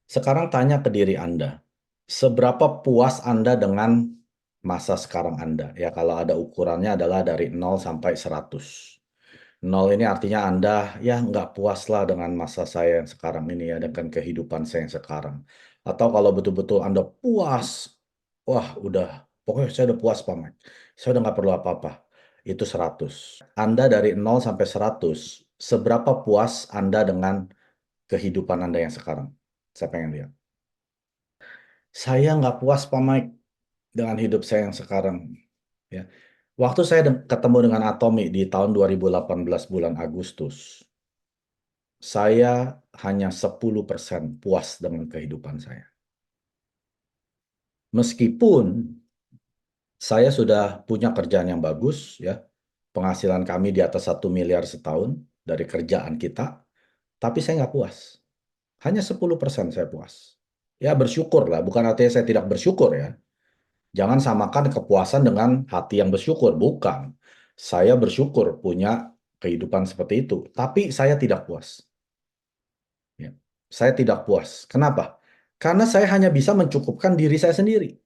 Sekarang tanya ke diri Anda, seberapa puas Anda dengan masa sekarang Anda? Ya, kalau ada ukurannya adalah dari 0 sampai 100. 0 ini artinya Anda ya nggak puas lah dengan masa saya yang sekarang ini ya, dengan kehidupan saya yang sekarang. Atau kalau betul-betul Anda puas, wah udah, pokoknya saya udah puas Pak Mike. Saya udah nggak perlu apa-apa. Itu 100. Anda dari 0 sampai 100, seberapa puas Anda dengan kehidupan Anda yang sekarang? Saya pengen lihat. Saya nggak puas Pak Mike dengan hidup saya yang sekarang. Ya. Waktu saya ketemu dengan Atomi di tahun 2018 bulan Agustus, saya hanya 10% puas dengan kehidupan saya. Meskipun saya sudah punya kerjaan yang bagus, ya, penghasilan kami di atas 1 miliar setahun dari kerjaan kita, tapi saya nggak puas. Hanya 10% saya puas. Ya bersyukur lah, bukan artinya saya tidak bersyukur ya. Jangan samakan kepuasan dengan hati yang bersyukur. Bukan. Saya bersyukur punya kehidupan seperti itu. Tapi saya tidak puas. Ya. Saya tidak puas. Kenapa? Karena saya hanya bisa mencukupkan diri saya sendiri.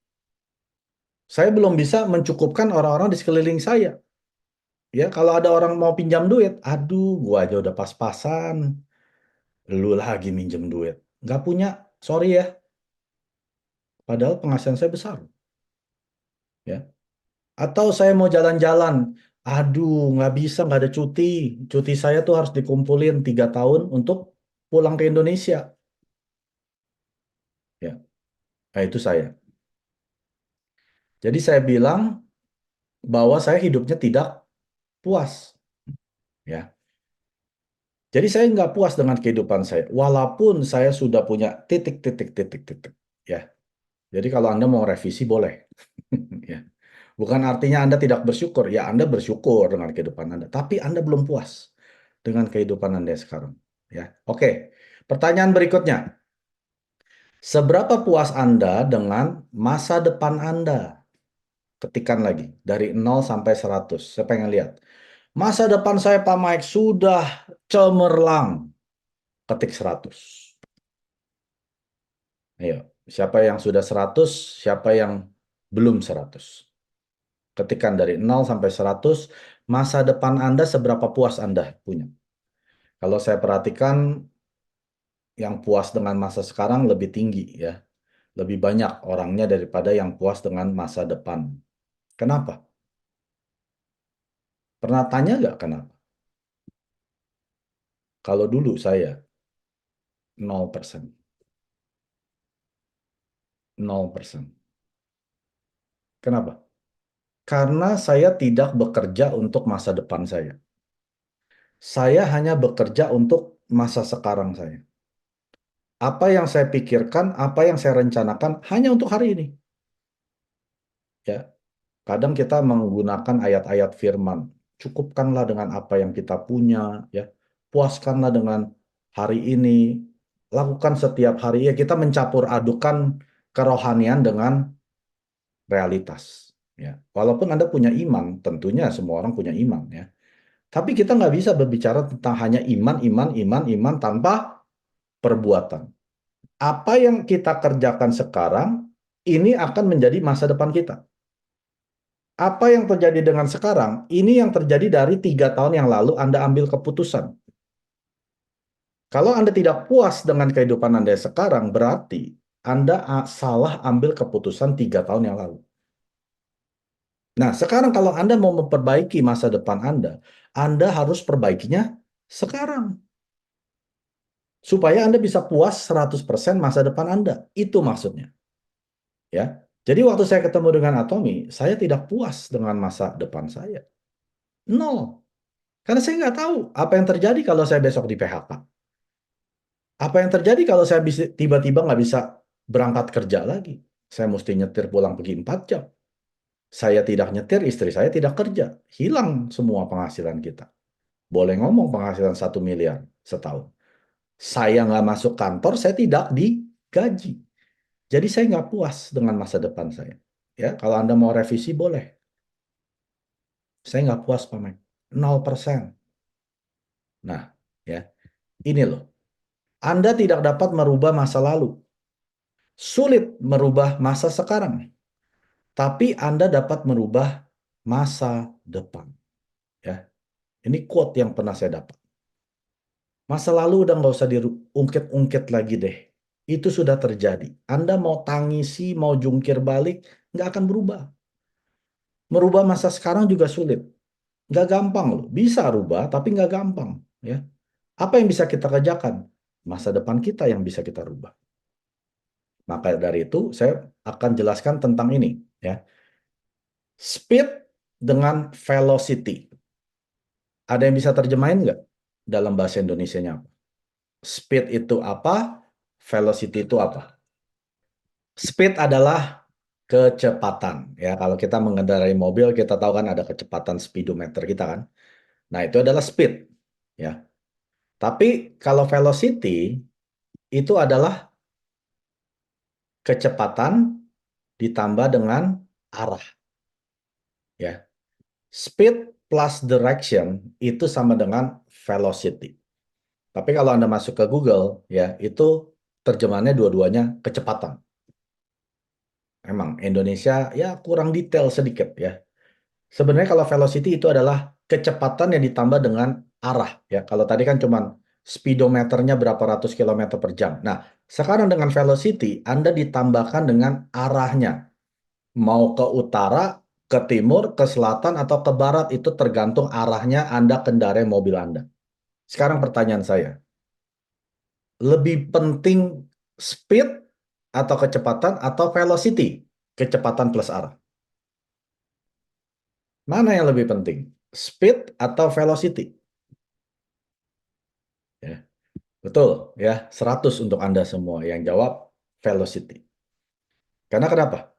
Saya belum bisa mencukupkan orang-orang di sekeliling saya. Ya, kalau ada orang mau pinjam duit, aduh, gua aja udah pas-pasan. Lu lagi minjem duit. Nggak punya, sorry ya. Padahal penghasilan saya besar. Ya. Atau saya mau jalan-jalan, aduh nggak bisa, nggak ada cuti. Cuti saya tuh harus dikumpulin 3 tahun untuk pulang ke Indonesia. Ya, nah itu saya. Jadi saya bilang bahwa saya hidupnya tidak puas. Ya, jadi saya nggak puas dengan kehidupan saya, walaupun saya sudah punya titik, titik, titik, titik. Ya, jadi kalau Anda mau revisi boleh. Ya, bukan artinya Anda tidak bersyukur. Ya, Anda bersyukur dengan kehidupan Anda, tapi Anda belum puas dengan kehidupan Anda sekarang. Ya, oke. Pertanyaan berikutnya, seberapa puas Anda dengan masa depan Anda? Ketikkan lagi, dari 0 sampai 100. Saya pengen lihat. Masa depan saya, Pak Mike, sudah cemerlang. Ketik 100. Ayo, siapa yang sudah 100, siapa yang belum 100? Ketikkan dari 0 sampai 100, masa depan Anda seberapa puas Anda punya? Kalau saya perhatikan, yang puas dengan masa sekarang lebih tinggi ya. Lebih banyak orangnya daripada yang puas dengan masa depan. Kenapa? Pernah tanya nggak kenapa? Kalau dulu saya 0%. 0%. Kenapa? Karena saya tidak bekerja untuk masa depan saya. Saya hanya bekerja untuk masa sekarang saya. Apa yang saya pikirkan, apa yang saya rencanakan hanya untuk hari ini. Ya, kadang kita menggunakan ayat-ayat firman. Cukupkanlah dengan apa yang kita punya, ya. Puaskanlah dengan hari ini. Lakukan setiap hari. Ya, kita mencampur adukan kerohanian dengan realitas. Ya, walaupun Anda punya iman, tentunya semua orang punya iman, ya. Tapi kita nggak bisa berbicara tentang hanya iman, iman, iman, iman tanpa perbuatan. Apa yang kita kerjakan sekarang, ini akan menjadi masa depan kita. Apa yang terjadi dengan sekarang, ini yang terjadi dari 3 tahun yang lalu Anda ambil keputusan. Kalau Anda tidak puas dengan kehidupan Anda sekarang, berarti Anda salah ambil keputusan 3 tahun yang lalu. Nah, sekarang kalau Anda mau memperbaiki masa depan Anda harus perbaikinya sekarang. Supaya Anda bisa puas 100% masa depan Anda. Itu maksudnya. Ya. Jadi waktu saya ketemu dengan Atomi, saya tidak puas dengan masa depan saya. Nol. Karena saya nggak tahu apa yang terjadi kalau saya besok di PHK. Apa yang terjadi kalau saya tiba-tiba nggak bisa berangkat kerja lagi. Saya mesti nyetir pulang pergi 4 jam. Saya tidak nyetir, istri saya tidak kerja. Hilang semua penghasilan kita. Boleh ngomong penghasilan 1 miliar setahun. Saya nggak masuk kantor, saya tidak digaji. Jadi saya nggak puas dengan masa depan saya. Ya, kalau Anda mau revisi boleh. Saya nggak puas, Pak Mike. 0%. Nah, ya, ini loh. Anda tidak dapat merubah masa lalu. Sulit merubah masa sekarang, tapi Anda dapat merubah masa depan. Ya, ini quote yang pernah saya dapat. Masa lalu udah nggak usah diungkit-ungkit lagi deh. Itu sudah terjadi. Anda mau tangisi, mau jungkir balik, nggak akan berubah. Merubah masa sekarang juga sulit. Nggak gampang loh. Bisa rubah, tapi nggak gampang. Ya. Apa yang bisa kita kerjakan? Masa depan kita yang bisa kita rubah. Maka dari itu, saya akan jelaskan tentang ini. Ya. Speed dengan velocity. Ada yang bisa terjemahin nggak dalam bahasa Indonesianya apa? Speed itu apa? Velocity itu apa? Speed adalah kecepatan. Ya, kalau kita mengendarai mobil, kita tahu kan ada kecepatan speedometer kita kan. Nah, itu adalah speed. Ya. Tapi kalau velocity itu adalah kecepatan ditambah dengan arah. Ya. Speed plus direction itu sama dengan velocity. Tapi kalau Anda masuk ke Google, ya itu terjemahannya dua-duanya kecepatan. Emang Indonesia ya kurang detail sedikit ya. Sebenarnya kalau velocity itu adalah kecepatan yang ditambah dengan arah ya. Kalau tadi kan cuman speedometernya berapa ratus kilometer per jam. Nah, sekarang dengan velocity Anda ditambahkan dengan arahnya. Mau ke utara, ke timur, ke selatan, atau ke barat itu tergantung arahnya Anda kendarai mobil Anda. Sekarang pertanyaan saya, lebih penting speed atau kecepatan atau velocity? Kecepatan plus arah. Mana yang lebih penting? Speed atau velocity? Ya, betul ya, 100 untuk Anda semua yang jawab velocity. Karena kenapa?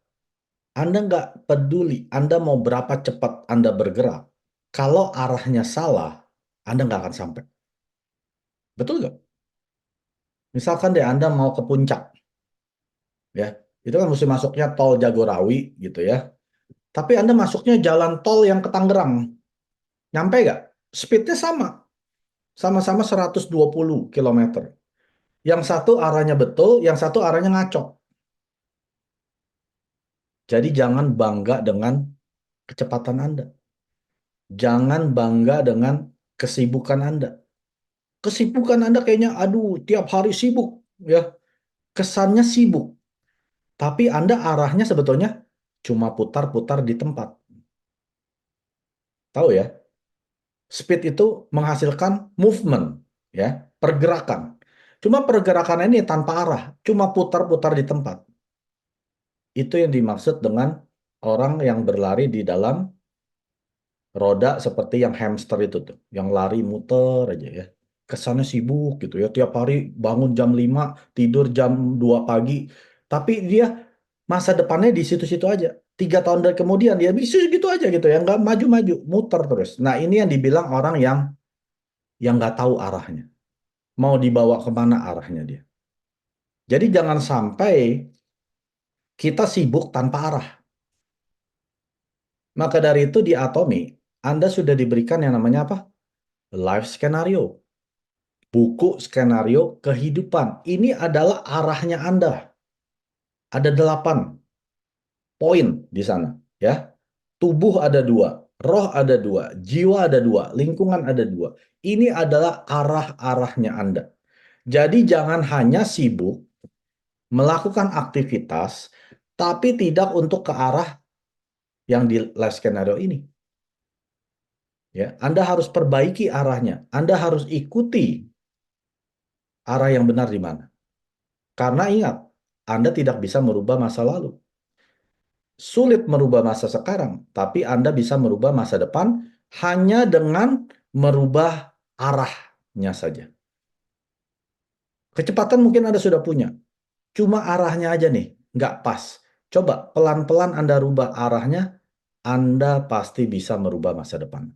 Anda nggak peduli Anda mau berapa cepat Anda bergerak. Kalau arahnya salah, Anda nggak akan sampai. Betul nggak? Misalkan deh Anda mau ke puncak, ya, itu kan mesti masuknya tol Jagorawi gitu ya. Tapi Anda masuknya jalan tol yang ke Tangerang, nyampe nggak? Speednya sama, sama-sama 120 kilometer. Yang satu arahnya betul, yang satu arahnya ngaco. Jadi jangan bangga dengan kecepatan Anda. Jangan bangga dengan kesibukan Anda. Kesibukan Anda kayaknya, aduh, tiap hari sibuk, ya. Kesannya sibuk. Tapi Anda arahnya sebetulnya cuma putar-putar di tempat. Tahu ya? Speed itu menghasilkan movement, ya, pergerakan. Cuma pergerakan ini tanpa arah, cuma putar-putar di tempat. Itu yang dimaksud dengan orang yang berlari di dalam roda seperti yang hamster itu tuh, yang lari muter aja ya. Kesannya sibuk gitu ya, tiap hari bangun jam 5, tidur jam 2 pagi. Tapi dia masa depannya di situ-situ aja. 3 tahun dari kemudian dia bisa gitu aja gitu ya, nggak maju-maju, muter terus. Nah ini yang dibilang orang yang nggak tahu arahnya. Mau dibawa kemana arahnya dia. Jadi jangan sampai kita sibuk tanpa arah. Maka dari itu di Atomi, Anda sudah diberikan yang namanya apa? Life scenario. Buku skenario kehidupan. Ini adalah arahnya Anda. Ada 8 poin di sana. Ya, tubuh ada 2, roh ada 2, jiwa ada 2, lingkungan ada 2. Ini adalah arah-arahnya Anda. Jadi jangan hanya sibuk melakukan aktivitas, tapi tidak untuk ke arah yang di life skenario ini. Ya, Anda harus perbaiki arahnya. Anda harus ikuti arah yang benar di mana. Karena ingat, Anda tidak bisa merubah masa lalu. Sulit merubah masa sekarang, tapi Anda bisa merubah masa depan hanya dengan merubah arahnya saja. Kecepatan mungkin Anda sudah punya, cuma arahnya aja nih, nggak pas. Coba pelan-pelan Anda rubah arahnya, Anda pasti bisa merubah masa depan.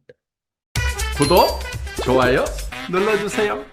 구독, 좋아요 눌러주세요.